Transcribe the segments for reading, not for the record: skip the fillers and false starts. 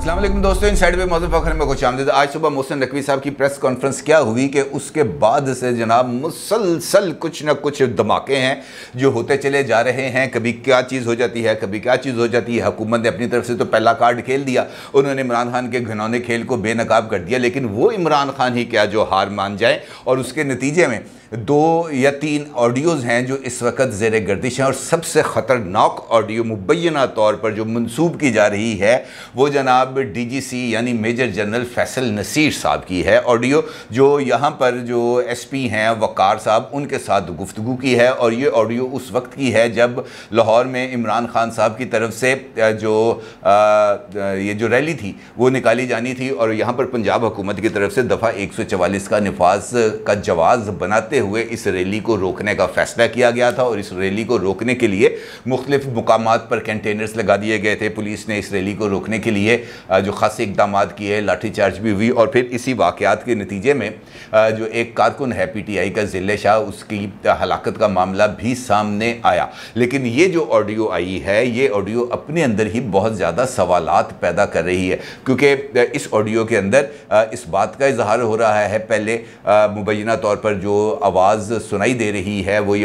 अस्सलाम वालेकुम दोस्तों, इनसाइड पे मौजूद फखर में खुश आमदीद। आज सुबह मोहसिन नकवी साहब की प्रेस कॉन्फ्रेंस क्या हुई कि उसके बाद से जनाब मुसलसल कुछ ना कुछ धमाके हैं जो होते चले जा रहे हैं। कभी क्या चीज़ हो जाती है, कभी क्या चीज़ हो जाती है। हुकूमत ने अपनी तरफ से तो पहला कार्ड खेल दिया, उन्होंने इमरान खान के घिनौने खेल को बेनकाब कर दिया, लेकिन वो इमरान खान ही क्या जो हार मान जाए। और उसके नतीजे में 2 या 3 ऑडियोज़ हैं जो इस वक्त ज़ेर गर्दिश हैं। और सबसे ख़तरनाक ऑडियो मुबैना तौर पर जो मंसूब की जा रही है वो जनाब DGC यानी मेजर जनरल फैसल नसीर साहब की है। ऑडियो जो यहाँ पर जो SP हैं वक़ार साहब, उनके साथ गुफ्तगू की है। और ये ऑडियो उस वक्त की है जब लाहौर में इमरान खान साहब की तरफ से ये जो रैली थी वो निकाली जानी थी। और यहाँ पर पंजाब हुकूमत की तरफ से दफ़ा 144 का निफाज का जवाज़ बनाते हुए इस रैली को रोकने का फैसला किया गया था। और इस रैली को रोकने के लिए मुख्तलिफ मुकामात पर कंटेनर्स लगा दिए गए थे। पुलिस ने इस रैली को रोकने के लिए जो खास इकदाम किए, लाठीचार्ज भी हुई। और फिर इसी वाक़यात के नतीजे में जो एक कारकुन है PTI का ज़िले शाह, उसकी हलाकत का मामला भी सामने आया। लेकिन ये जो ऑडियो आई है, ये ऑडियो अपने अंदर ही बहुत ज़्यादा सवालात पैदा कर रही है, क्योंकि इस ऑडियो के अंदर इस बात का इजहार हो रहा है। पहले मुबैना तौर पर जो आवाज़ सुनाई दे रही है वो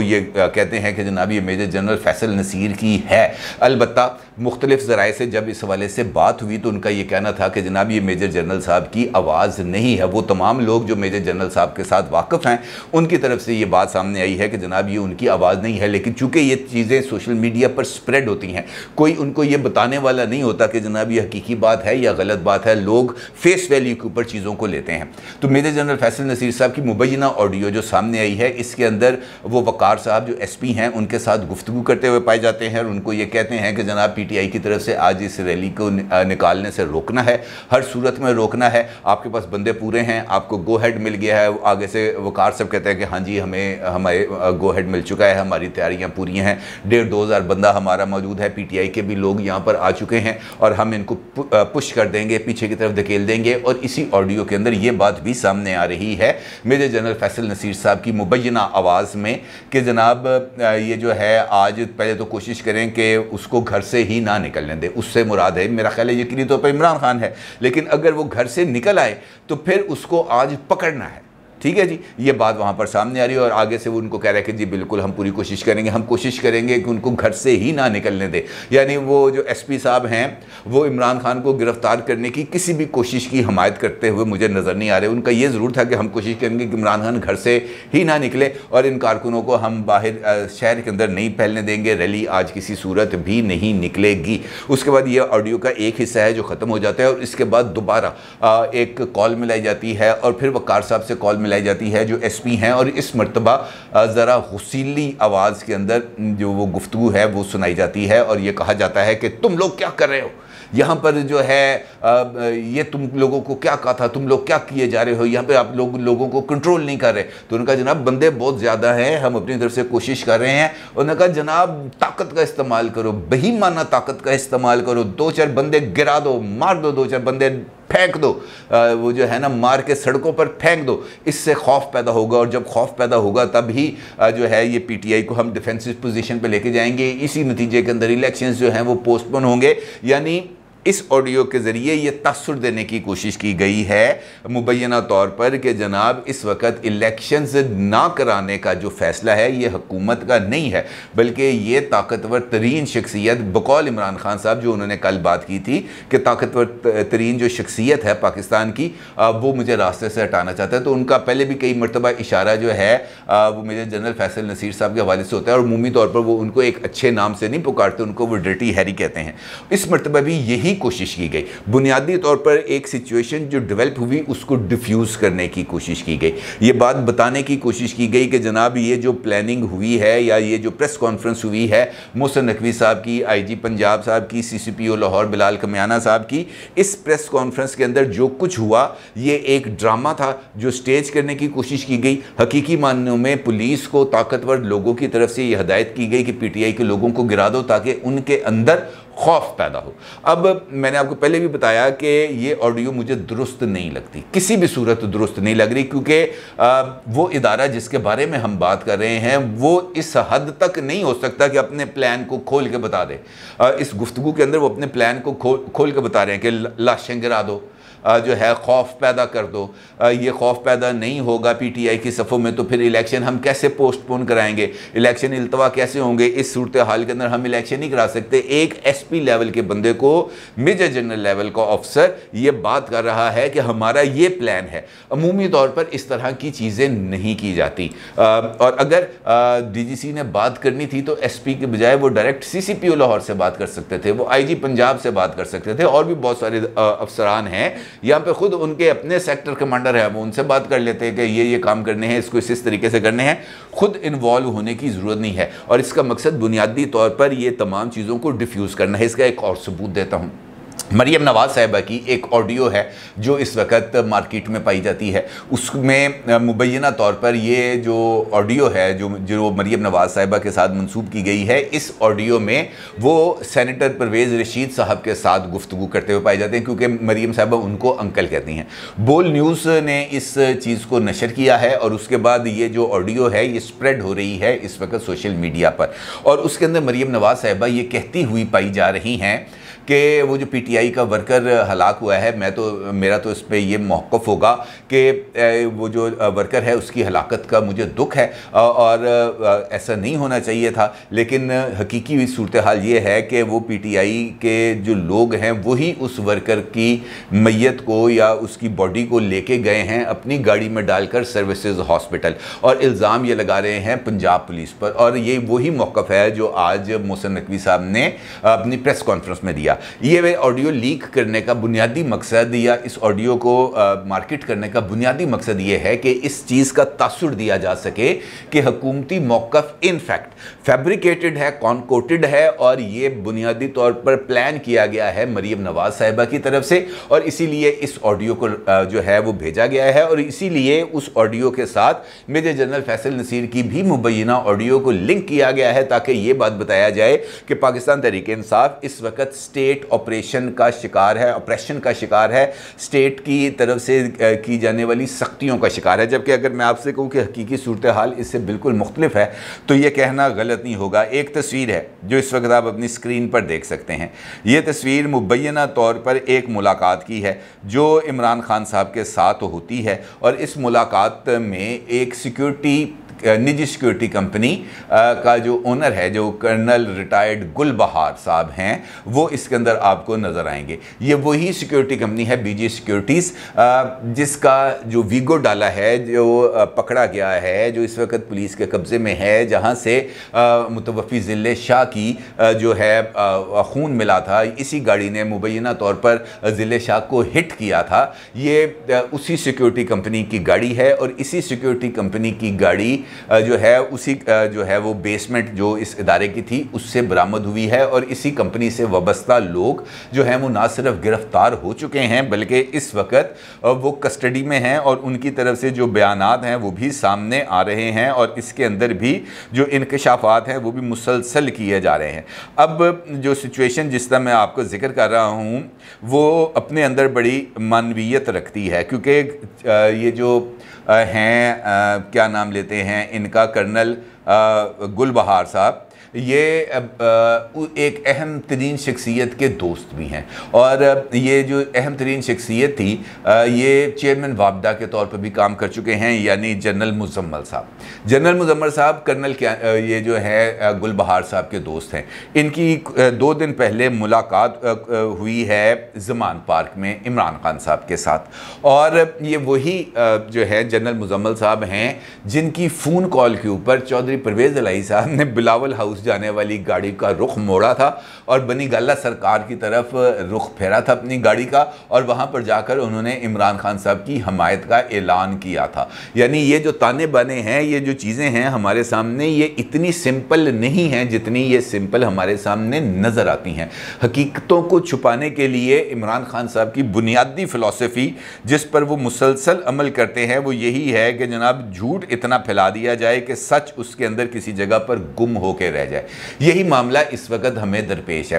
ये कहते हैं कि जनाब ये मेजर जनरल फैसल नसीर की है। अलबत्ता मुख्तलिफ ज़राए से जब इस हवाले से बात हुई तो उनका ये कहना था कि जनाब ये मेजर जनरल साहब की आवाज़ नहीं है। वो तमाम लोग जो मेजर जनरल साहब के साथ वाकिफ़ हैं उनकी तरफ से ये बात सामने आई है कि जनाब ये उनकी आवाज़ नहीं है। लेकिन चूँकि ये चीज़ें सोशल मीडिया पर स्प्रेड होती हैं, कोई उनको ये बताने वाला नहीं होता कि जनाब ये हकीकी बात है या गलत बात है। लोग फेस वैल्यू के ऊपर चीज़ों को लेते हैं। तो मेजर जनरल फैसल नसीर साहब की मुबैना ऑडियो जो सामने आई है, इसके अंदर वो वक़ार साहब जो SP हैं उनके साथ गुफ्तगू करते हुए पाए जाते हैं। और उनको ये कहते हैं कि जनाब PTI की तरफ से आज इस रैली को निकालने से रोकना है, हर सूरत में रोकना है। आपके पास बंदे पूरे हैं, आपको गो हेड मिल गया है। आगे से वक़ार साहब कहते हैं कि हाँ जी हमें गो हेड मिल चुका है, हमारी तैयारियाँ पूरी हैं, 1,500-2 हज़ार बंदा हमारा मौजूद है। PTI के भी लोग यहाँ पर आ चुके हैं और हम इनको पुश कर देंगे, पीछे की तरफ धकेल देंगे। और इसी ऑडियो के अंदर ये बात भी सामने आ रही है मेजर जनरल फैसल नसीर साहब की मुबैना आवाज़ में कि जनाब ये जो है आज पहले तो कोशिश करें कि उसको घर से ही ना निकलने दें। उससे मुराद है, मेरा ख्याल है यकीनी तौर पर इमरान खान है, लेकिन अगर वो घर से निकल आए तो फिर उसको आज पकड़ना है। ठीक है जी, ये बात वहाँ पर सामने आ रही है। और आगे से वो उनको कह रहा है कि जी बिल्कुल हम पूरी कोशिश करेंगे, हम कोशिश करेंगे कि उनको घर से ही ना निकलने दें। यानी वो जो SP साहब हैं वो इमरान खान को गिरफ्तार करने की किसी भी कोशिश की हमायत करते हुए मुझे नज़र नहीं आ रहे। उनका ये ज़रूर था कि हम कोशिश करेंगे कि इमरान खान घर से ही ना निकले और इन कारकुनों को हम बाहर शहर के अंदर नहीं फैलने देंगे, रैली आज किसी सूरत भी नहीं निकलेगी। उसके बाद ये ऑडियो का एक हिस्सा है जो ख़त्म हो जाता है और इसके बाद दोबारा एक कॉल मिलाई जाती है और फिर वक़ार साहब से कॉल मिलाई जाती है जो SP हैं। और इस मर्तबा ज़रा गुस्सीली आवाज़ के अंदर जो वो गुफ्तगू है वो सुनाई जाती है और ये कहा जाता है कि तुम लोग क्या कर रहे हो यहाँ पर, जो है ये तुम लोगों को क्या कहा था, तुम लोग क्या किए जा रहे हो यहाँ पे, आप लोगों को कंट्रोल नहीं कर रहे। तो उनका जनाब बंदे बहुत ज़्यादा हैं, हम अपनी तरफ से कोशिश कर रहे हैं। उन्होंने कहा जनाब ताकत का इस्तेमाल करो, बेईमाना ताकत का इस्तेमाल करो, 2-4 बंदे गिरा दो, मार दो, 2-4 बंदे फेंक दो, वो जो है ना मार के सड़कों पर फेंक दो। इससे खौफ पैदा होगा और जब खौफ पैदा होगा तभी जो है ये PTI को हम डिफेंसिव पोजीशन पे लेके जाएंगे। इसी नतीजे के अंदर इलेक्शंस जो हैं वो पोस्टपोन होंगे। यानी इस ऑडियो के ज़रिए ये तासुर देने की कोशिश की गई है मुबैना तौर पर कि जनाब इस वक्त इलेक्शंस ना कराने का जो फ़ैसला है ये हुकूमत का नहीं है, बल्कि ये ताकतवर तरीन शख्सियत बकौल इमरान खान साहब जो उन्होंने कल बात की थी कि ताकतवर तरीन जो शख्सियत है पाकिस्तान की वो मुझे रास्ते से हटाना चाहता है। तो उनका पहले भी कई मरतबा इशारा जो है वो मेजर जनरल फैसल नसीर साहब के हवाले से होता है और उमूमी तौर पर वो उनको एक अच्छे नाम से नहीं पुकारते, उनको वो डर्टी हैरी कहते हैं। इस मरतबा भी यही कोशिश की गई, बुनियादी तौर पर एक सिचुएशन जो डेवलप हुई उसको डिफ्यूज़ करने की कोशिश की गई। ये बात बताने की कोशिश की गई कि जनाब ये जो प्लानिंग हुई है या ये जो प्रेस कॉन्फ्रेंस हुई है मोहसिन नकवी साहब की, IG पंजाब साहब की, CCPO लाहौर बिलाल कमियाना साहब की, इस प्रेस कॉन्फ्रेंस के अंदर जो कुछ हुआ ये एक ड्रामा था जो स्टेज करने की कोशिश की गई। हकीकी मानों में पुलिस को ताकतवर लोगों की तरफ से ये हदायत की गई कि PTI के लोगों को गिरा दो ताकि उनके अंदर खौफ पैदा हो। अब मैंने आपको पहले भी बताया कि ये ऑडियो मुझे दुरुस्त नहीं लगती, किसी भी सूरत दुरुस्त नहीं लग रही, क्योंकि वो इदारा जिसके बारे में हम बात कर रहे हैं वो इस हद तक नहीं हो सकता कि अपने प्लान को खोल के बता दे। इस गुफ्तगू के अंदर वो अपने प्लान को खोल के बता रहे हैं कि लाशें गिरा दो, जो है खौफ पैदा कर दो। ये खौफ पैदा नहीं होगा पीटीआई की सफ़ों में तो फिर इलेक्शन हम कैसे पोस्टपोन कराएंगे, इलेक्शन इल्तवा कैसे होंगे। इस सूरत हाल के अंदर हम इलेक्शन नहीं करा सकते। एक एसपी लेवल के बंदे को मेजर जनरल लेवल का ऑफिसर ये बात कर रहा है कि हमारा ये प्लान है। अमूमी तौर पर इस तरह की चीज़ें नहीं की जाती, और अगर डीजीसी ने बात करनी थी तो एसपी के बजाय वो डायरेक्ट सीसीपीओ लाहौर से बात कर सकते थे, वो आईजी पंजाब से बात कर सकते थे, और भी बहुत सारे अफसरान हैं यहाँ पे, खुद उनके अपने सेक्टर कमांडर है, वो उनसे बात कर लेते हैं कि ये काम करने हैं, इसको इस तरीके से करने हैं। खुद इन्वॉल्व होने की ज़रूरत नहीं है, और इसका मकसद बुनियादी तौर पर ये तमाम चीज़ों को डिफ्यूज़ करना है। इसका एक और सबूत देता हूँ। मरियम नवाज़ साहिबा की एक ऑडियो है जो इस वक्त मार्केट में पाई जाती है। उसमें मुबैना तौर पर ये जो ऑडियो है जो मरियम नवाज़ साहिबा के साथ मंसूब की गई है, इस ऑडियो में वो सेनेटर परवेज़ रशीद साहब के साथ गुफ्तगू करते हुए पाए जाते हैं, क्योंकि मरियम साहिबा उनको अंकल कहती हैं। बोल न्यूज़ ने इस चीज़ को नशर किया है, और उसके बाद ये जो ऑडियो है ये स्प्रेड हो रही है इस वक्त सोशल मीडिया पर, और उसके अंदर मरियम नवाज़ साहिबा ये कहती हुई पाई जा रही हैं कि वो जो पीटीआई का वर्कर हलाक हुआ है, मेरा तो इस पर यह मौक़िफ़ होगा कि वो जो वर्कर है उसकी हलाकत का मुझे दुख है, और ऐसा नहीं होना चाहिए था। लेकिन हकीकी सूरत हाल ये है कि वो पीटीआई के जो लोग हैं वही उस वर्कर की मैयत को या उसकी बॉडी को लेके गए हैं अपनी गाड़ी में डालकर सर्विसेज हॉस्पिटल, और इल्ज़ाम ये लगा रहे हैं पंजाब पुलिस पर। और ये वही मौक़िफ़ है जो आज मोहसिन नकवी साहब ने अपनी प्रेस कॉन्फ्रेंस में दिया। ये वे ऑडियो लीक करने का बुनियादी मकसद, या इस ऑडियो को मार्केट करने का बुनियादी मकसद ये है कि इस चीज़ का तासुर दिया जा सके कि हुकूमती मौक़िफ़ इन फैक्ट फैब्रिकेटेड है, कॉन्कोटेड है, और ये बुनियादी तौर पर प्लान किया गया है मरियम नवाज़ साहिबा की तरफ से, और इसीलिए इस ऑडियो को जो है वो भेजा गया है, और इसीलिए उस ऑडियो के साथ मेजर जनरल फैसल नसीर की भी मुबैना ऑडियो को लिंक किया गया है, ताकि ये बात बताया जाए कि पाकिस्तान तहरीक इंसाफ इस वक्त स्टेट ऑपरेशन का शिकार है, स्टेट की तरफ से की जाने वाली सख्तियों का शिकार है। जबकि अगर मैं आपसे कहूँ कि हकीकी सूरत हाल इससे बिल्कुल मुख्तलिफ है तो ये कहना गलत नहीं होगा। एक तस्वीर है जो इस वक्त आप अपनी स्क्रीन पर देख सकते हैं। ये तस्वीर मुबैना तौर पर एक मुलाकात की है जो इमरान खान साहब के साथ होती है, और इस मुलाकात में एक निजी सिक्योरिटी कंपनी का जो ओनर है, जो कर्नल रिटायर्ड गुलबहार साहब हैं, वो इसके अंदर आपको नज़र आएंगे। ये वही सिक्योरिटी कंपनी है बीजी सिक्योरिटीज़, जिसका जो वीगो डाला है, जो पकड़ा गया है, जो इस वक्त पुलिस के कब्ज़े में है, जहाँ से मुतवफ़ी ज़िले शाह की जो है खून मिला था। इसी गाड़ी ने मुबैना तौर पर ज़िले शाह को हिट किया था। ये उसी सिक्योरिटी कंपनी की गाड़ी है, और इसी सिक्योरिटी कंपनी की गाड़ी जो है उसी जो है वो बेसमेंट जो इस इदारे की थी उससे बरामद हुई है, और इसी कंपनी से वाबस्ता लोग जो हैं वो ना सिर्फ गिरफ्तार हो चुके हैं बल्कि इस वक्त वो कस्टडी में हैं, और उनकी तरफ से जो बयानात हैं वो भी सामने आ रहे हैं, और इसके अंदर भी जो इंकशाफात हैं वो भी मुसलसल किए जा रहे हैं। अब जो सिचुएशन जिस तरह मैं आपको जिक्र कर रहा हूँ वो अपने अंदर बड़ी मानवीयत रखती है, क्योंकि ये जो हैं क्या नाम लेते हैं इनका, कर्नल गुलबहार साहब, ये एक अहम तरीन शख्सियत के दोस्त भी हैं, और ये जो अहम तरीन शख्सियत थी ये चेयरमैन वापडा के तौर पर भी काम कर चुके हैं, यानी जनरल मुजम्मल साहब। जनरल मुजम्मल साहब कर्नल ये जो है गुलबहार साहब के दोस्त हैं। इनकी 2 दिन पहले मुलाकात हुई है ज़मान पार्क में इमरान खान साहब के साथ, और ये वही जो है जनरल मुजम्मल साहब हैं जिनकी फ़ोन कॉल के ऊपर चौधरी परवेज़ इलाही साहब ने बिलावल हाउस जाने वाली गाड़ी का रुख मोड़ा था और बनी गाला सरकार की तरफ रुख फेरा था अपनी गाड़ी का, और वहां पर जाकर उन्होंने इमरान खान साहब की हमायत का ऐलान किया था। यानी ये जो ताने बाने हैं, ये जो चीज़ें हैं हमारे सामने, ये इतनी सिंपल नहीं हैं जितनी ये सिंपल हमारे सामने नज़र आती हैं। हकीकतों को छुपाने के लिए इमरान खान साहब की बुनियादी फ़िलॉसफ़ी जिस पर वो मुसलसल अमल करते हैं वो यही है कि जनाब झूठ इतना फैला दिया जाए कि सच उसके अंदर किसी जगह पर गुम होकर रह जाए। यही मामला इस वक्त हमें दरपेश है।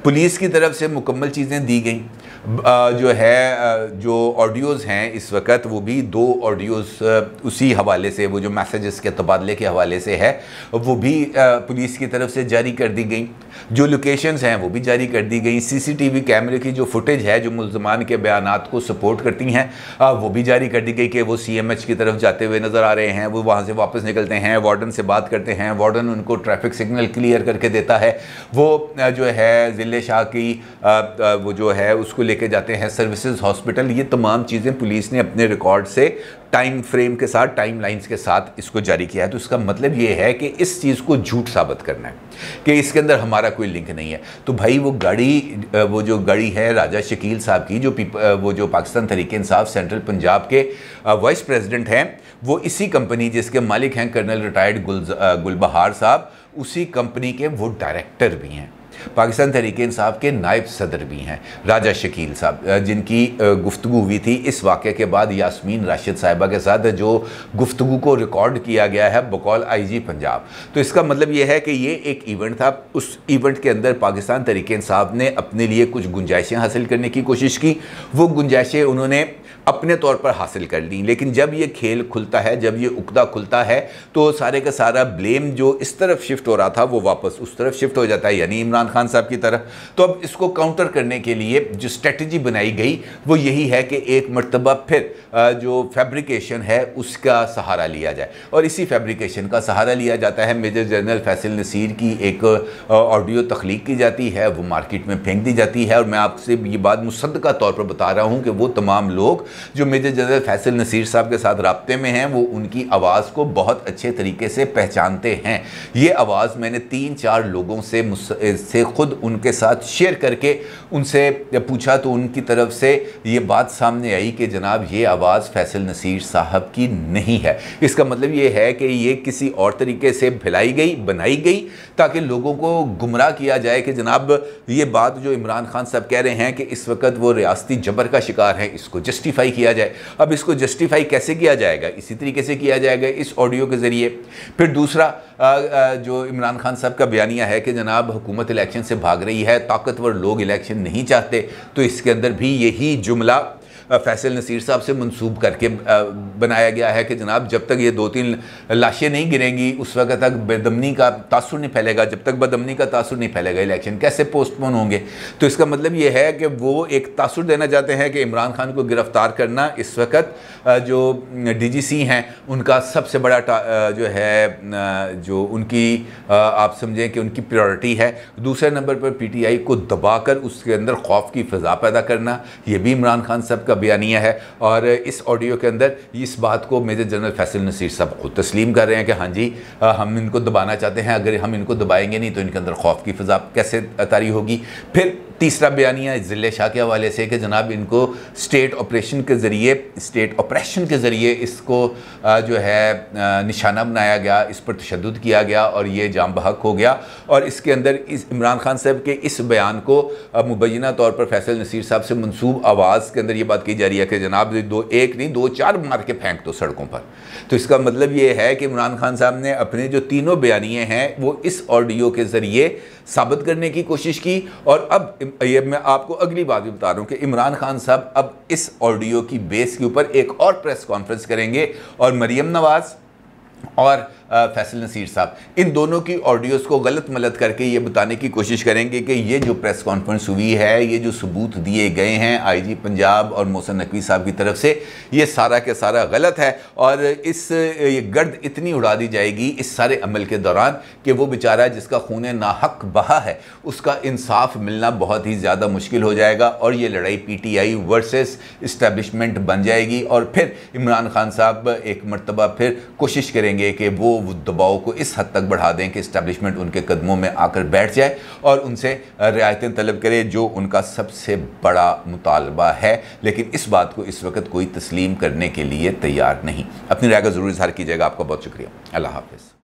पुलिस की तरफ से मुकम्मल चीज़ें दी गई, जो ऑडियोज़ हैं इस वक्त वो भी 2 ऑडियोज़ उसी हवाले से, वो जो मैसेजेस के तबादले के हवाले से है वो भी पुलिस की तरफ से जारी कर दी गई। जो लोकेशंस हैं वो भी जारी कर दी गई। CCTV कैमरे की जो फुटेज है जो मुल्ज़मान के बयानात को सपोर्ट करती हैं वो भी जारी कर दी गई कि वो CMH की तरफ जाते हुए नज़र आ रहे हैं। वो वहाँ से वापस निकलते हैं, वार्डन से बात करते हैं, वार्डन उनको ट्रैफिक सिग्नल क्लियर करके देता है। वो जो है ज़िले शाह की वो जो है उसको लेके जाते हैं सर्विसेज हॉस्पिटल। ये तमाम चीज़ें पुलिस ने अपने रिकॉर्ड से टाइम फ्रेम के साथ, टाइम लाइन्स के साथ इसको जारी किया है। तो इसका मतलब ये है कि इस चीज़ को झूठ साबित करना है कि इसके अंदर हमारा कोई लिंक नहीं है। तो भाई वो जो गाड़ी है राजा शकील साहब की, वो जो पाकिस्तान तहरीक इंसाफ सेंट्रल पंजाब के वाइस प्रेसिडेंट हैं, वो इसी कंपनी जिसके मालिक हैं कर्नल रिटायर्ड गुलबहार साहब, उसी कंपनी के वो डायरेक्टर भी हैं। पाकिस्तान तहरीक इंसाफ के नायब सदर भी हैं राजा शकील साहब, जिनकी गुफ्तगू हुई थी इस वाक़े के बाद यास्मीन राशिद साहिबा के साथ, जो गुफ्तगू को रिकॉर्ड किया गया है बकौल IG पंजाब। तो इसका मतलब ये है कि ये एक इवेंट था। उस इवेंट के अंदर पाकिस्तान तहरीक इंसाफ ने अपने लिए कुछ गुंजाइशें हासिल करने की कोशिश की। वो गुंजाइशें उन्होंने अपने तौर पर हासिल कर ली, लेकिन जब ये खेल खुलता है, जब ये उकदा खुलता है, तो सारे का सारा ब्लेम जो इस तरफ शिफ्ट हो रहा था वो वापस उस तरफ शिफ्ट हो जाता है, यानी इमरान खान साहब की तरफ। तो अब इसको काउंटर करने के लिए जो स्ट्रेटजी बनाई गई वो यही है कि एक मरतबा फिर जो फैब्रिकेशन है उसका सहारा लिया जाए, और इसी फैब्रिकेशन का सहारा लिया जाता है। मेजर जनरल फैसल नसीर की एक ऑडियो तख्लीक की जाती है, वो मार्केट में फेंक दी जाती है, और मैं आपसे ये बात मुसद्दका तौर पर बता रहा हूँ कि वो तमाम लोग जो मेजर जनरल फैसल नसीर साहब के साथ राब्ते में हैं वो उनकी आवाज़ को बहुत अच्छे तरीके से पहचानते हैं। ये आवाज़ मैंने 3-4 लोगों से खुद उनके साथ शेयर करके उनसे पूछा, तो उनकी तरफ से ये बात सामने आई कि जनाब ये आवाज़ फैसल नसीर साहब की नहीं है। इसका मतलब ये है कि ये किसी और तरीके से भिलाई गई, बनाई गई, ताकि लोगों को गुमराह किया जाए कि जनाब ये बात जो इमरान खान साहब कह रहे हैं कि इस वक्त वो रियासती जबर का शिकार है, इसको जस्टिफाई किया जाए। अब इसको जस्टिफाई कैसे किया जाएगा? इसी तरीके से किया जाएगा, इस ऑडियो के ज़रिए। फिर दूसरा जो इमरान खान साहब का बयानिया है कि जनाब हुकूमत इलेक्शन से भाग रही है, ताकतवर लोग इलेक्शन नहीं चाहते, तो इसके अंदर भी यही जुमला फैसल नसीर साहब से मंसूब करके बनाया गया है कि जनाब जब तक ये 2-3 लाशें नहीं गिरेंगी उस वक्त तक बेदमनी का तासुर नहीं फैलेगा, जब तक बदमनी का तासुर नहीं फैलेगा इलेक्शन कैसे पोस्टपोन होंगे। तो इसका मतलब ये है कि वो एक तासुर देना चाहते हैं कि इमरान खान को गिरफ़्तार करना इस वक्त जो DGC हैं उनका सबसे बड़ा जो है जो उनकी आप समझें कि उनकी प्रायोरिटी है। दूसरे नंबर पर PTI को दबाकर उसके अंदर खौफ की फ़िज़ा पैदा करना, ये भी इमरान खान साहब का बयानिया है। और इस ऑडियो के अंदर इस बात को मेजर जनरल फैसल नसीर साहब खुद तस्लीम कर रहे हैं कि हाँ जी हम इनको दबाना चाहते हैं, अगर हम इनको दबाएंगे नहीं तो इनके अंदर खौफ की फ़िज़ा कैसे तारी होगी। फिर तीसरा बयानिया ज़िले शाह के हवाले से कि जनाब इनको स्टेट ऑपरेशन के ज़रिए इसको जो है निशाना बनाया गया, इस पर तशद्दुद किया गया और ये जाम बहक हो गया। और इसके अंदर इस इमरान खान साहब के इस बयान को मुबैना तौर पर फैसल नसीर साहब से मंसूब आवाज़ के अंदर ये बात की जा रही है कि जनाब एक नहीं 2-4 मार के फेंक दो सड़कों पर। तो इसका मतलब ये है कि इमरान खान साहब ने अपने जो तीनों बयानिए हैं वो इस ऑडियो के ज़रिए साबित करने की कोशिश की। और अब ये मैं आपको अगली बात भी बता रहा हूँ कि इमरान खान साहब अब इस ऑडियो की बेस के ऊपर एक और प्रेस कॉन्फ्रेंस करेंगे और मरीम नवाज़ और फैसल नसीर साहब इन दोनों की ऑडियोज़ को गलत मलत करके ये बताने की कोशिश करेंगे कि ये जो प्रेस कॉन्फ्रेंस हुई है, ये जो सबूत दिए गए हैं IG पंजाब और मोहसिन नकवी साहब की तरफ से, ये सारा के सारा गलत है। और ये गर्द इतनी उड़ा दी जाएगी इस सारे अमल के दौरान कि वो बेचारा जिसका खून नाहक बहा है उसका इंसाफ मिलना बहुत ही ज़्यादा मुश्किल हो जाएगा। और ये लड़ाई PTI वर्सेस इस्टेब्लिशमेंट बन जाएगी। और फिर इमरान खान साहब एक मरतबा फिर कोशिश करेंगे कि वो दबाव को इस हद तक बढ़ा दें कि इस्टेब्लिशमेंट उनके कदमों में आकर बैठ जाए और उनसे रियायतें तलब करे, जो उनका सबसे बड़ा मुतालबा है। लेकिन इस बात को इस वक्त कोई तस्लीम करने के लिए तैयार नहीं। अपनी राय का ज़रूर इज़हार कीजिएगा। आपका बहुत शुक्रिया। अल्लाह हाफ़िज़।